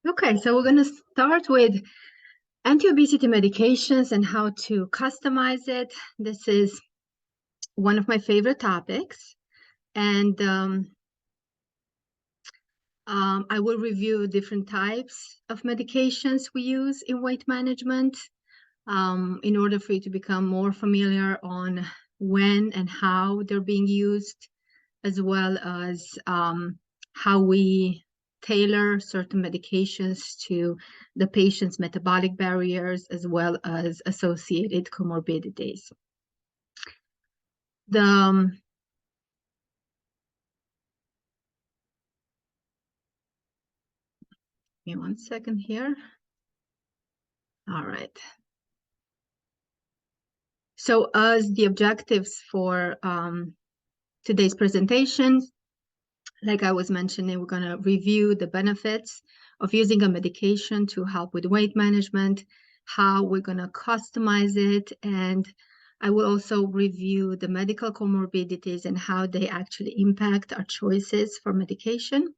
Okay, so we're going to start with anti-obesity medications and how to customize it. This is one of my favorite topics, and I will review different types of medications we use in weight management in order for you to become more familiar on when and how they're being used, as well as how we tailor certain medications to the patient's metabolic barriers, as well as associated comorbidities. Give me 1 second here. All right. So as the objectives for today's presentation, like I was mentioning, we're going to review the benefits of using a medication to help with weight management, how we're going to customize it, and I will also review the medical comorbidities and how they actually impact our choices for medication.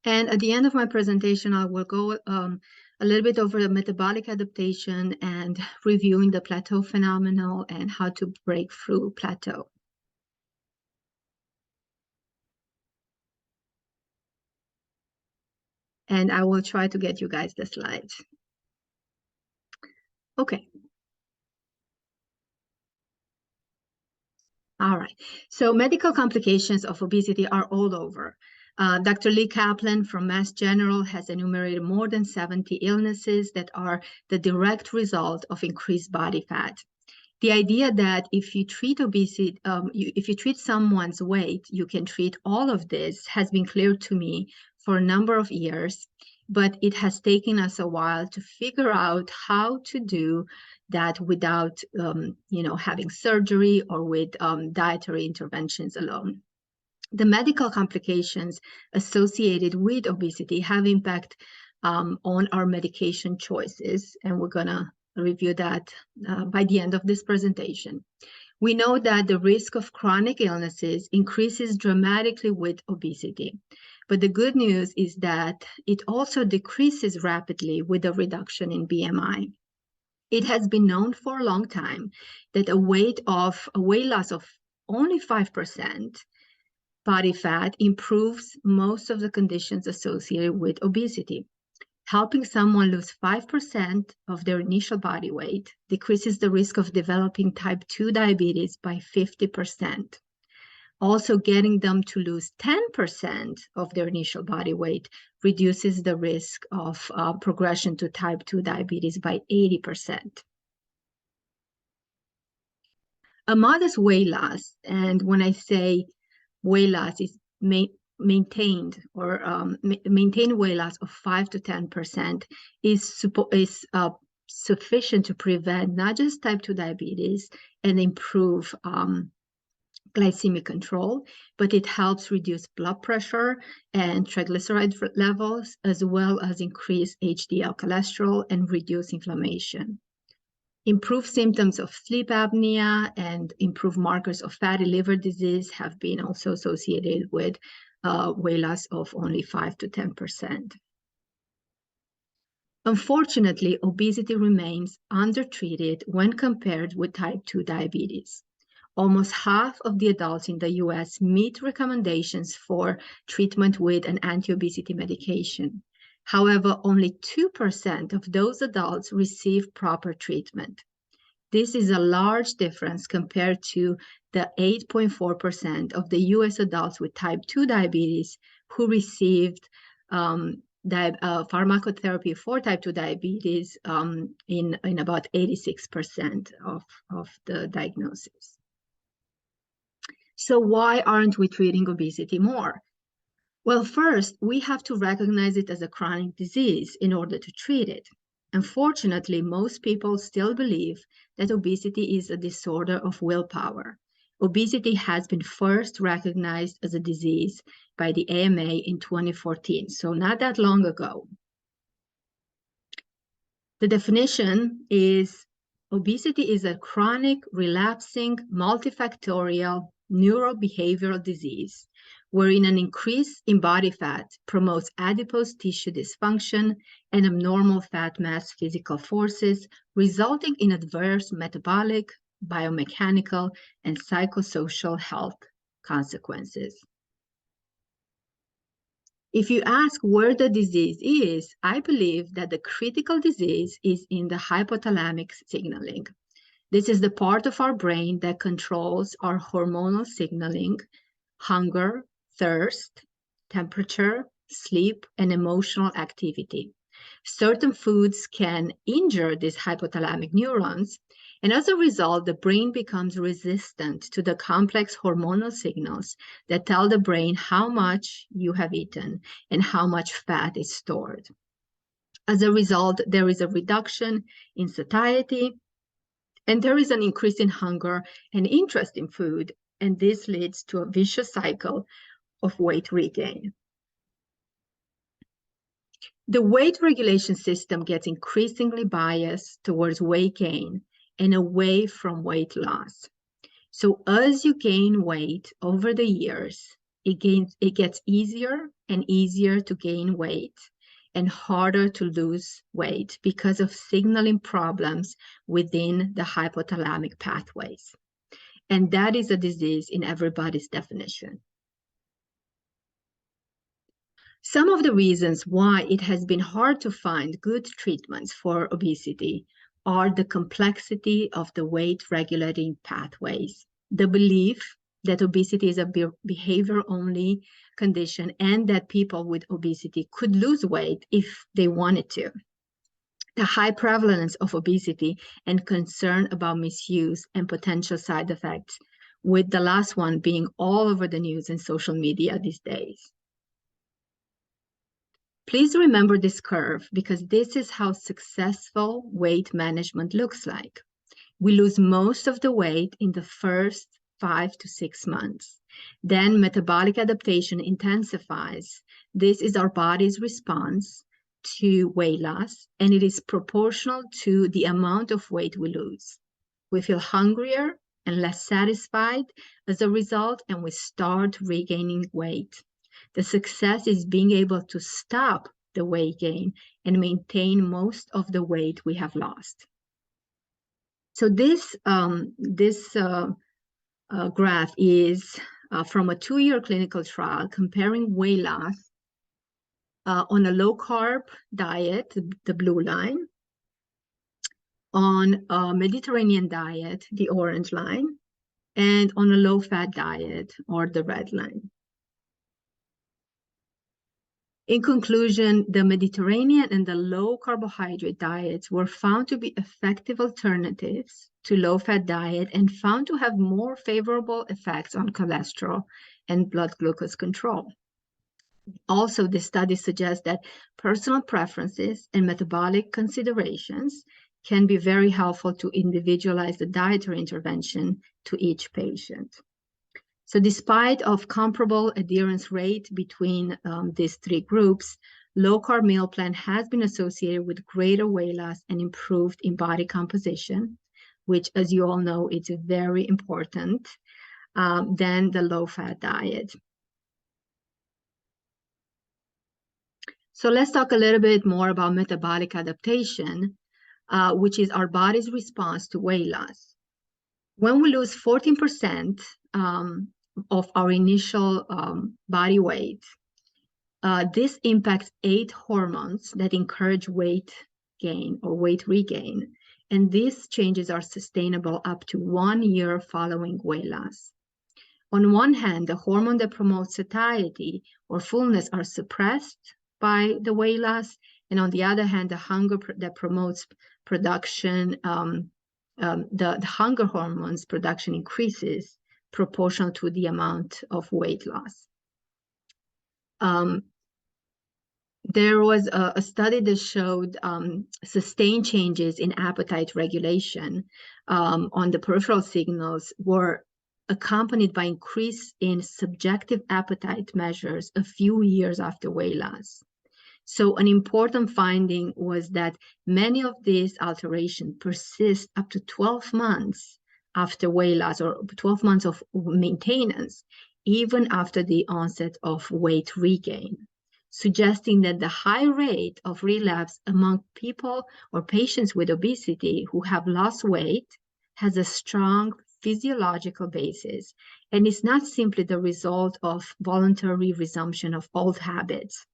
And at the end of my presentation, I will go a little bit over the metabolic adaptation and reviewing the plateau phenomenon and how to break through plateau. And I will try to get you guys the slides. Okay. All right. So medical complications of obesity are all over. Dr. Lee Kaplan from Mass General has enumerated more than 70 illnesses that are the direct result of increased body fat. The idea that if you treat obesity, if you treat someone's weight, you can treat all of this has been clear to me for a number of years, but it has taken us a while to figure out how to do that without, having surgery or with dietary interventions alone. The medical complications associated with obesity have impact on our medication choices, and we're going to review that by the end of this presentation. We know that the risk of chronic illnesses increases dramatically with obesity, but the good news is that it also decreases rapidly with a reduction in BMI. It has been known for a long time that a weight loss of only 5% body fat improves most of the conditions associated with obesity. Helping someone lose 5% of their initial body weight decreases the risk of developing type 2 diabetes by 50%. Also, getting them to lose 10% of their initial body weight reduces the risk of progression to type 2 diabetes by 80%. A modest weight loss, and when I say weight loss, is maintained or maintained weight loss of 5 to 10% is sufficient to prevent not just type 2 diabetes and improve glycemic control, but it helps reduce blood pressure and triglyceride levels, as well as increase HDL cholesterol and reduce inflammation. Improved symptoms of sleep apnea and improved markers of fatty liver disease have been also associated with weight loss of only 5 to 10%. Unfortunately, obesity remains undertreated when compared with type 2 diabetes. Almost half of the adults in the US meet recommendations for treatment with an anti-obesity medication. However, only 2% of those adults receive proper treatment. This is a large difference compared to the 8.4% of the US adults with type 2 diabetes who received pharmacotherapy for type 2 diabetes in about 86% of the diagnosis. So why aren't we treating obesity more? Well, first, we have to recognize it as a chronic disease in order to treat it. Unfortunately, most people still believe that obesity is a disorder of willpower. Obesity has been first recognized as a disease by the AMA in 2014, so not that long ago. The definition is obesity is a chronic, relapsing, multifactorial neurobehavioral disease wherein an increase in body fat promotes adipose tissue dysfunction and abnormal fat mass physical forces, resulting in adverse metabolic, biomechanical, and psychosocial health consequences. If you ask where the disease is, I believe that the critical disease is in the hypothalamic signaling. This is the part of our brain that controls our hormonal signaling, hunger, thirst, temperature, sleep, and emotional activity. Certain foods can injure these hypothalamic neurons, and as a result, the brain becomes resistant to the complex hormonal signals that tell the brain how much you have eaten and how much fat is stored. As a result, there is a reduction in satiety, and there is an increase in hunger and interest in food, and this leads to a vicious cycle of weight regain. The weight regulation system gets increasingly biased towards weight gain and away from weight loss. So as you gain weight over the years, it gets easier and easier to gain weight and harder to lose weight because of signaling problems within the hypothalamic pathways. And that is a disease in everybody's definition. Some of the reasons why it has been hard to find good treatments for obesity are the complexity of the weight-regulating pathways, the belief that obesity is a behavior-only condition and that people with obesity could lose weight if they wanted to, the high prevalence of obesity and concern about misuse and potential side effects, with the last one being all over the news and social media these days. Please remember this curve because this is how successful weight management looks like. We lose most of the weight in the first 5 to 6 months. Then metabolic adaptation intensifies. This is our body's response to weight loss, and it is proportional to the amount of weight we lose. We feel hungrier and less satisfied as a result, and we start regaining weight. The success is being able to stop the weight gain and maintain most of the weight we have lost. So this graph is from a 2-year clinical trial comparing weight loss on a low-carb diet, the blue line, on a Mediterranean diet, the orange line, and on a low-fat diet, or the red line. In conclusion, the Mediterranean and the low-carbohydrate diets were found to be effective alternatives to low-fat diet and found to have more favorable effects on cholesterol and blood glucose control. Also, the study suggests that personal preferences and metabolic considerations can be very helpful to individualize the dietary intervention to each patient. So despite of comparable adherence rate between these 3 groups, low-carb meal plan has been associated with greater weight loss and improved in body composition, which, as you all know, is very important than the low-fat diet. So let's talk a little bit more about metabolic adaptation, which is our body's response to weight loss. When we lose 14% of our initial body weight, this impacts 8 hormones that encourage weight gain or weight regain, and these changes are sustainable up to 1 year following weight loss. On one hand, the hormone that promotes satiety or fullness are suppressed by the weight loss, and on the other hand, the hunger that promotes production, the hunger hormones production increases proportional to the amount of weight loss. There was a study that showed sustained changes in appetite regulation on the peripheral signals were accompanied by increase in subjective appetite measures a few years after weight loss. So an important finding was that many of these alterations persist up to 12 months after weight loss or 12 months of maintenance, even after the onset of weight regain, suggesting that the high rate of relapse among people or patients with obesity who have lost weight has a strong physiological basis and is not simply the result of voluntary resumption of old habits.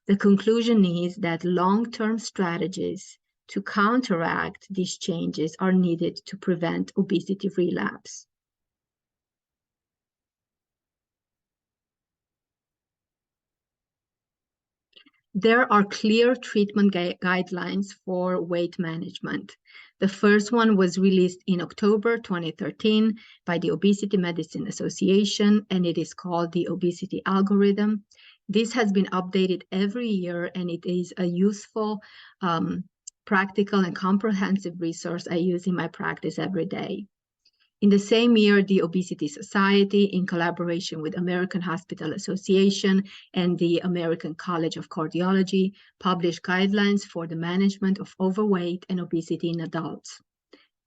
The conclusion is that long-term strategies to counteract these changes are needed to prevent obesity relapse. There are clear treatment guidelines for weight management. The first one was released in October 2013 by the Obesity Medicine Association, and it is called the Obesity Algorithm. This has been updated every year, and it is a useful, practical, and comprehensive resource I use in my practice every day. In the same year, the Obesity Society, in collaboration with American Hospital Association and the American College of Cardiology, published guidelines for the management of overweight and obesity in adults.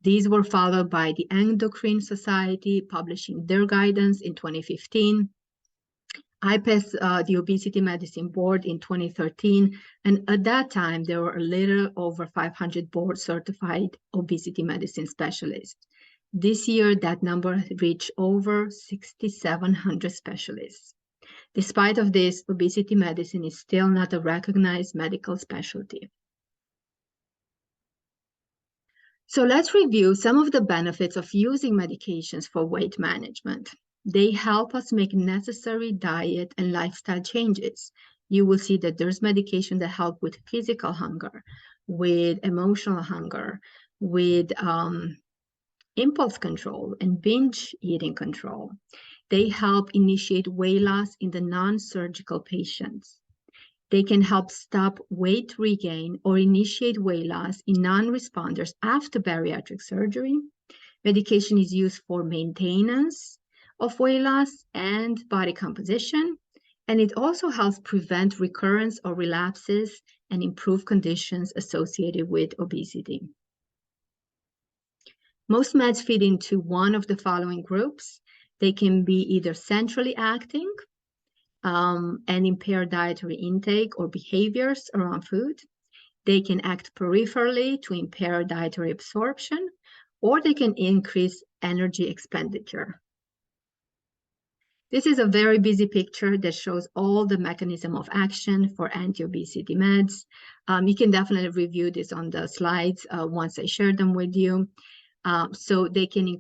These were followed by the Endocrine Society, publishing their guidance in 2015. I passed the Obesity Medicine Board in 2013, and at that time, there were a little over 500 board-certified obesity medicine specialists. This year, that number reached over 6,700 specialists. Despite of this, obesity medicine is still not a recognized medical specialty. So let's review some of the benefits of using medications for weight management. They help us make necessary diet and lifestyle changes. You will see that there's medication that help with physical hunger, with emotional hunger, with impulse control and binge eating control. They help initiate weight loss in the non-surgical patients. They can help stop weight regain or initiate weight loss in non-responders after bariatric surgery. Medication is used for maintenance of weight loss and body composition, and it also helps prevent recurrence or relapses and improve conditions associated with obesity. Most meds fit into one of the following groups. They can be either centrally acting and impair dietary intake or behaviors around food. They can act peripherally to impair dietary absorption, or they can increase energy expenditure. This is a very busy picture that shows all the mechanism of action for anti-obesity meds. You can definitely review this on the slides once I share them with you. So they can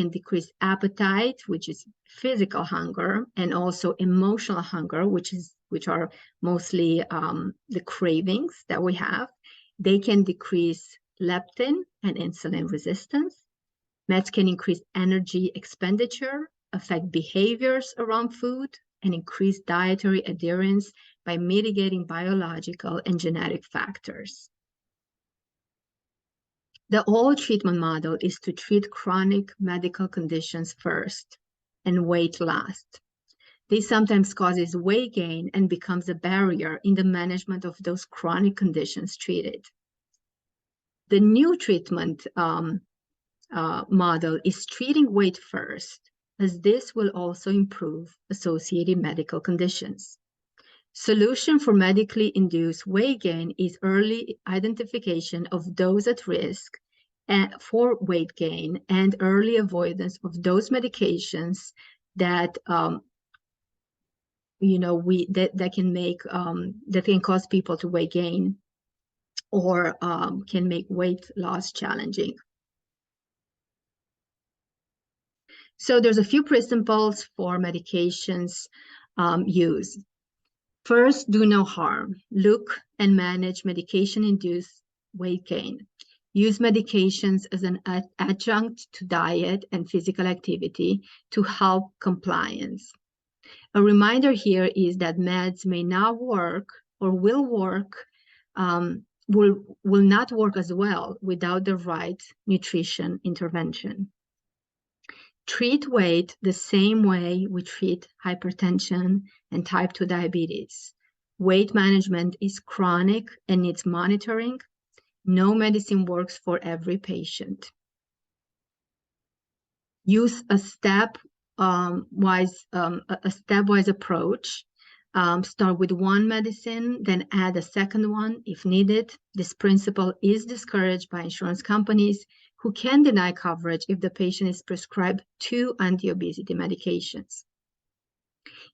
decrease appetite, which is physical hunger, and also emotional hunger, which are mostly the cravings that we have. They can decrease leptin and insulin resistance. Meds can increase energy expenditure, affect behaviors around food, and increase dietary adherence by mitigating biological and genetic factors. The old treatment model is to treat chronic medical conditions first and weight last. This sometimes causes weight gain and becomes a barrier in the management of those chronic conditions treated. The new treatment model is treating weight first, as this will also improve associated medical conditions. Solution for medically induced weight gain is early identification of those at risk for weight gain and early avoidance of those medications that that can cause people to weight gain or can make weight loss challenging. So there's a few principles for medications use. First, do no harm. Look and manage medication-induced weight gain. Use medications as an adjunct to diet and physical activity to help compliance. A reminder here is that meds may not work or will not work as well without the right nutrition intervention. Treat weight the same way we treat hypertension and type 2 diabetes. Weight management is chronic and needs monitoring. No medicine works for every patient. Use a step a stepwise approach. Start with one medicine, then add a second one if needed. This principle is discouraged by insurance companies who can deny coverage if the patient is prescribed 2 anti-obesity medications.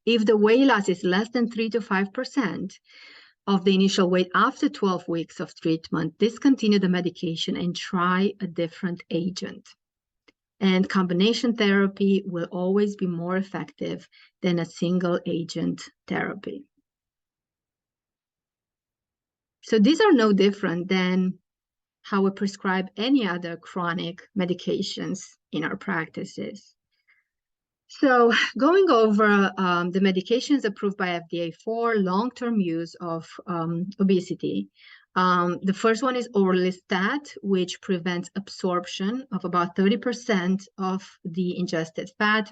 If the weight loss is less than 3 to 5% of the initial weight after 12 weeks of treatment, discontinue the medication and try a different agent. And combination therapy will always be more effective than a single agent therapy. So these are no different than how we prescribe any other chronic medications in our practices. So going over the medications approved by FDA for long-term use of obesity. The first one is orlistat, which prevents absorption of about 30% of the ingested fat.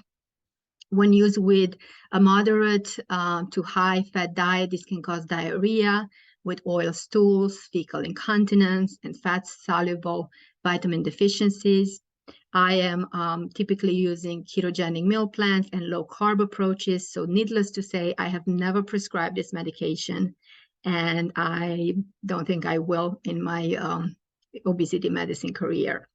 When used with a moderate to high fat diet, this can cause diarrhea with oil stools, fecal incontinence, and fat-soluble vitamin deficiencies. I am typically using ketogenic meal plans and low-carb approaches, so needless to say, I have never prescribed this medication, and I don't think I will in my obesity medicine career.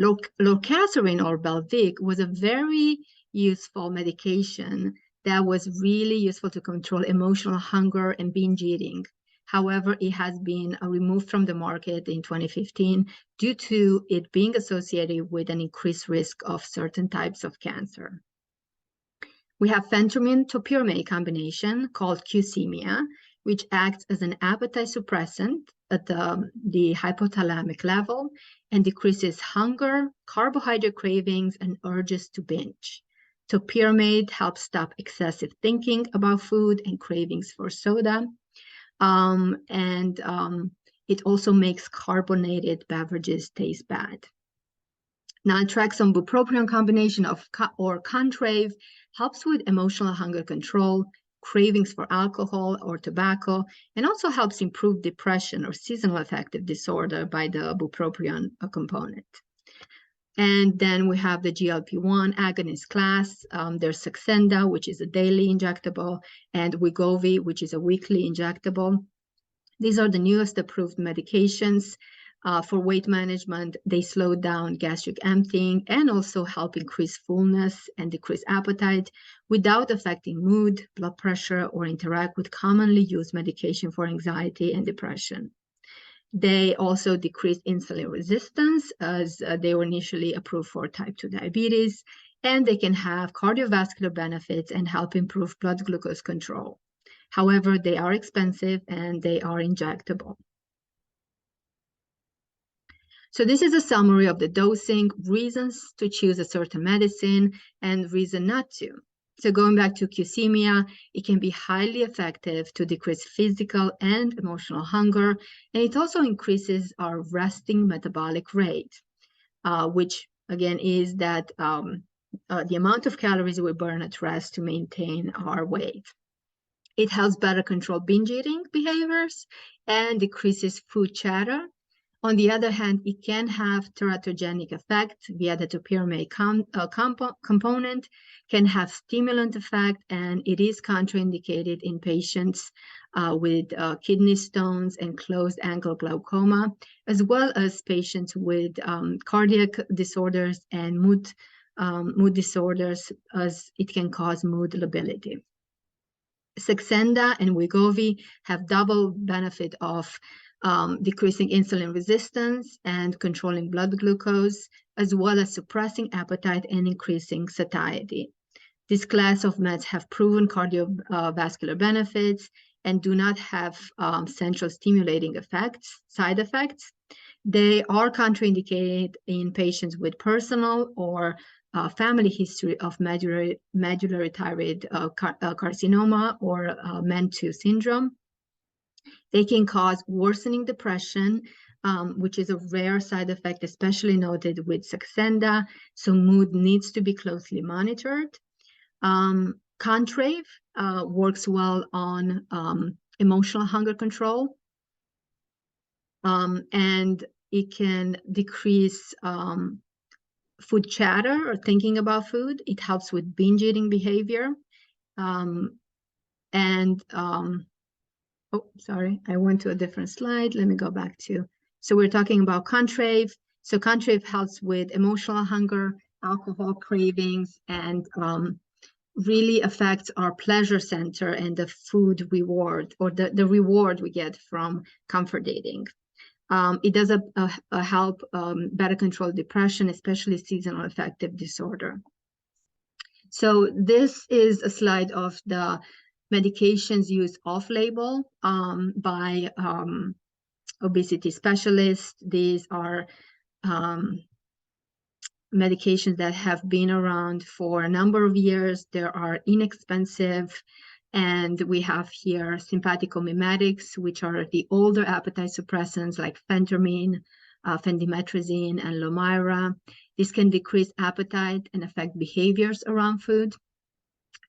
Lorcaserin or Belvic was a very useful medication that was really useful to control emotional hunger and binge eating. However, it has been removed from the market in 2015 due to it being associated with an increased risk of certain types of cancer. We have phentermine-topiramate combination called Qsymia, which acts as an appetite suppressant at the hypothalamic level and decreases hunger, carbohydrate cravings, and urges to binge. Topiramate helps stop excessive thinking about food and cravings for soda. It also makes carbonated beverages taste bad. Naltrexone bupropion combination or Contrave helps with emotional hunger control, cravings for alcohol or tobacco, and also helps improve depression or seasonal affective disorder by the bupropion component. And then we have the GLP-1 agonist class. There's Saxenda, which is a daily injectable, and Wegovy, which is a weekly injectable. These are the newest approved medications for weight management. They slow down gastric emptying and also help increase fullness and decrease appetite without affecting mood, blood pressure, or interact with commonly used medication for anxiety and depression. They also decrease insulin resistance as they were initially approved for type 2 diabetes, and they can have cardiovascular benefits and help improve blood glucose control. However, they are expensive and they are injectable. So this is a summary of the dosing, reasons to choose a certain medicine, and reason not to. So going back to Qsymia, it can be highly effective to decrease physical and emotional hunger, and it also increases our resting metabolic rate, which again is that the amount of calories we burn at rest to maintain our weight. It helps better control binge eating behaviors and decreases food chatter. On the other hand, it can have teratogenic effect via the topiramate component, can have stimulant effect, and it is contraindicated in patients with kidney stones and closed angle glaucoma, as well as patients with cardiac disorders and mood disorders, as it can cause mood lability. Saxenda and Wegovy have double benefit of decreasing insulin resistance and controlling blood glucose, as well as suppressing appetite and increasing satiety. This class of meds have proven cardiovascular benefits and do not have central stimulating side effects. They are contraindicated in patients with personal or family history of medullary thyroid carcinoma or MEN2 syndrome. They can cause worsening depression, which is a rare side effect, especially noted with Saxenda, so mood needs to be closely monitored. Contrave works well on emotional hunger control, and it can decrease food chatter or thinking about food. It helps with binge eating behavior. Oh, sorry, I went to a different slide. Let me go back to, so we're talking about Contrave. So Contrave helps with emotional hunger, alcohol cravings, and really affects our pleasure center and the food reward, or the reward we get from comfort eating. It does help better control depression, especially seasonal affective disorder. So this is a slide of the medications used off-label by obesity specialists. These are medications that have been around for a number of years. They are inexpensive. And we have here sympathicomimetics, which are the older appetite suppressants like phentermine, phendimetrazine, and Lomira. This can decrease appetite and affect behaviors around food.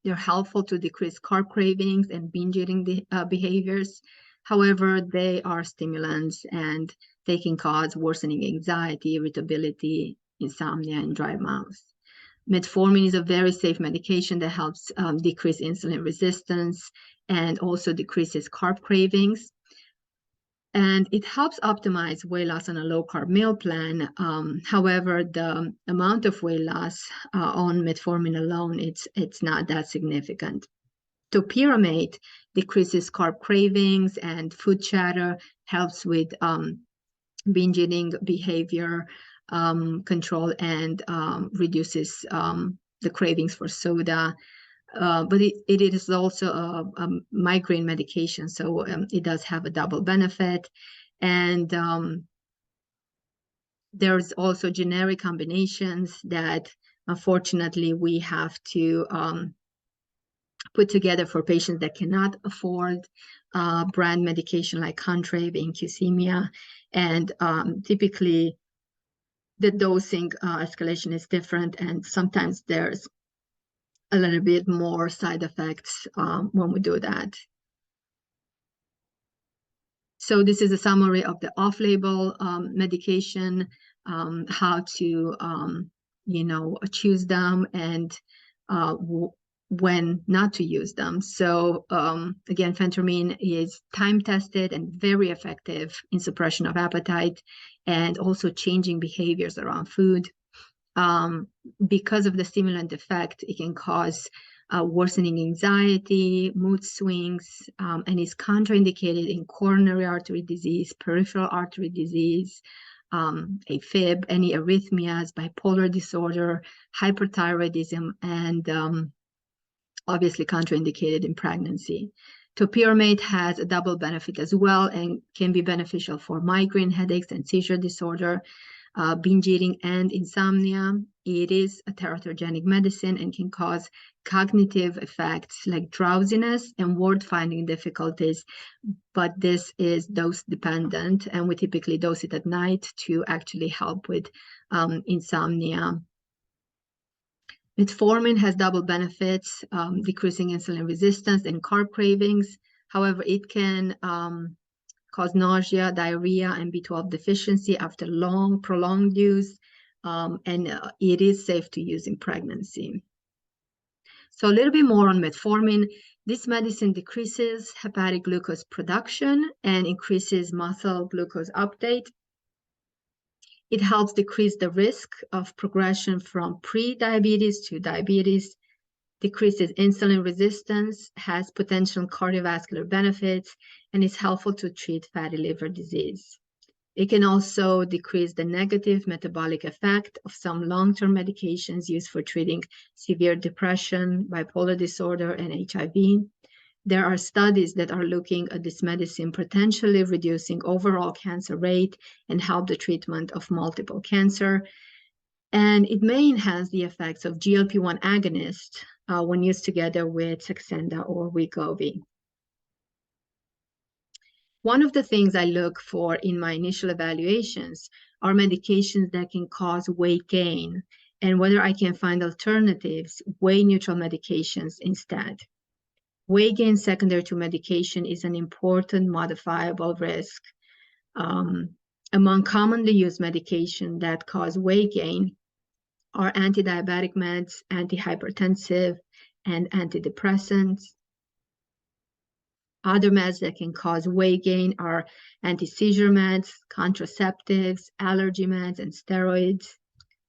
They're helpful to decrease carb cravings and binge eating behaviors. However, they are stimulants and they can cause worsening anxiety, irritability, insomnia, and dry mouth. Metformin is a very safe medication that helps decrease insulin resistance and also decreases carb cravings. And it helps optimize weight loss on a low-carb meal plan. However, the amount of weight loss on metformin alone, it's not that significant. Topiramate decreases carb cravings and food chatter, helps with binge eating behavior control, and reduces the cravings for soda. But it is also a migraine medication, so it does have a double benefit. And there's also generic combinations that unfortunately we have to put together for patients that cannot afford brand medication like Contrave in Qsemia. And typically the dosing escalation is different, and sometimes there's a little bit more side effects when we do that. So this is a summary of the off-label medication, how to, choose them, and when not to use them. So again, phentermine is time-tested and very effective in suppression of appetite and also changing behaviors around food. Because of the stimulant effect, it can cause worsening anxiety, mood swings, and is contraindicated in coronary artery disease, peripheral artery disease, AFib, any arrhythmias, bipolar disorder, hyperthyroidism, and obviously contraindicated in pregnancy. Topiramate has a double benefit as well and can be beneficial for migraine, headaches, and seizure disorder, binge eating, and insomnia. It is a teratogenic medicine and can cause cognitive effects like drowsiness and word-finding difficulties, but this is dose-dependent, and we typically dose it at night to actually help with insomnia. Metformin has double benefits, decreasing insulin resistance and carb cravings. However, it can cause nausea, diarrhea, and B12 deficiency after prolonged use, and it is safe to use in pregnancy. So a little bit more on metformin. This medicine decreases hepatic glucose production and increases muscle glucose uptake. It helps decrease the risk of progression from pre-diabetes to diabetes, decreases insulin resistance, has potential cardiovascular benefits, and is helpful to treat fatty liver disease. It can also decrease the negative metabolic effect of some long-term medications used for treating severe depression, bipolar disorder, and HIV. There are studies that are looking at this medicine potentially reducing overall cancer rate and help the treatment of multiple cancer. And it may enhance the effects of GLP-1 agonists when used together with Saxenda or Wegovy. One of the things I look for in my initial evaluations are medications that can cause weight gain and whether I can find alternatives, weight-neutral medications instead. Weight gain secondary to medication is an important modifiable risk. Among commonly used medications that cause weight gain, are anti-diabetic meds, antihypertensive, and antidepressants. Other meds that can cause weight gain are anti-seizure meds, contraceptives, allergy meds, and steroids.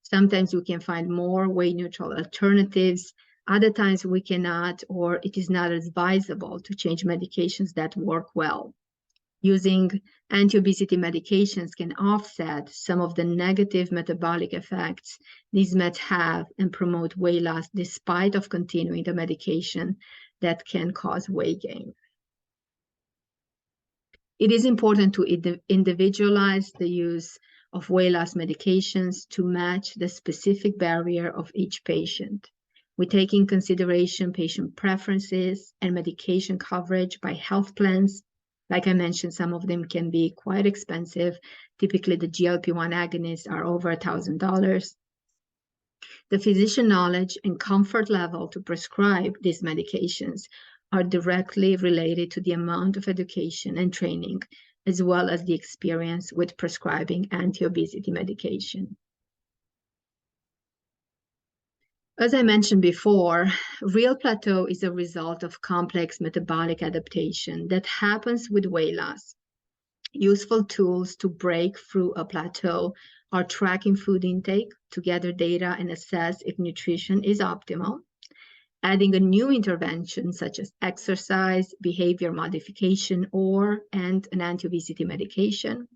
Sometimes we can find more weight-neutral alternatives. Other times we cannot, or it is not advisable to change medications that work well. Using anti-obesity medications can offset some of the negative metabolic effects these meds have and promote weight loss despite of continuing the medication that can cause weight gain. It is important to individualize the use of weight loss medications to match the specific barrier of each patient. We take in consideration patient preferences and medication coverage by health plans. Like I mentioned, some of them can be quite expensive. Typically, the GLP-1 agonists are over $1,000. The physician knowledge and comfort level to prescribe these medications are directly related to the amount of education and training, as well as the experience with prescribing anti-obesity medication. As I mentioned before, real plateau is a result of complex metabolic adaptation that happens with weight loss. Useful tools to break through a plateau are tracking food intake to gather data and assess if nutrition is optimal, adding a new intervention such as exercise, behavior modification, and an anti-obesity medication.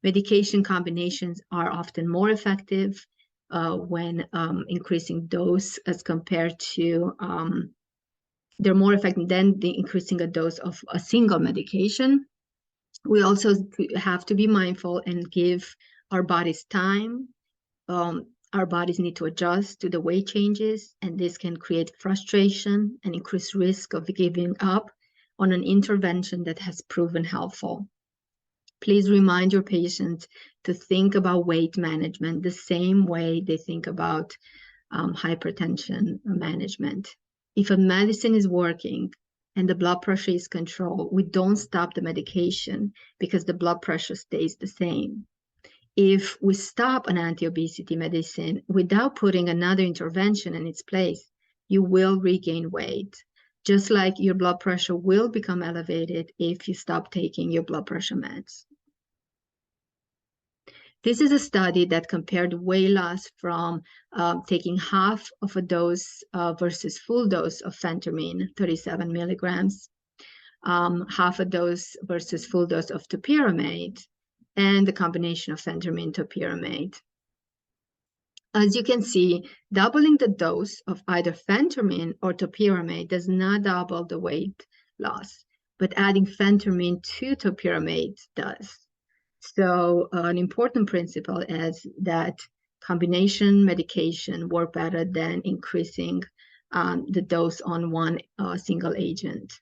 Medication combinations are often more effective when increasing dose as compared to, they're more effective than increasing a dose of a single medication. We also have to be mindful and give our bodies time. Our bodies need to adjust to the weight changes, and this can create frustration and increase risk of giving up on an intervention that has proven helpful. Please remind your patients to think about weight management the same way they think about hypertension management. If a medicine is working and the blood pressure is controlled, we don't stop the medication because the blood pressure stays the same. If we stop an anti-obesity medicine without putting another intervention in its place, you will regain weight, just like your blood pressure will become elevated if you stop taking your blood pressure meds. This is a study that compared weight loss from taking half of a dose versus full dose of phentermine, 37 milligrams, half a dose versus full dose of topiramate, and the combination of phentermine topiramate. As you can see, doubling the dose of either phentermine or topiramate does not double the weight loss, but adding phentermine to topiramate does. So an important principle is that combination medication work better than increasing the dose on one single agent.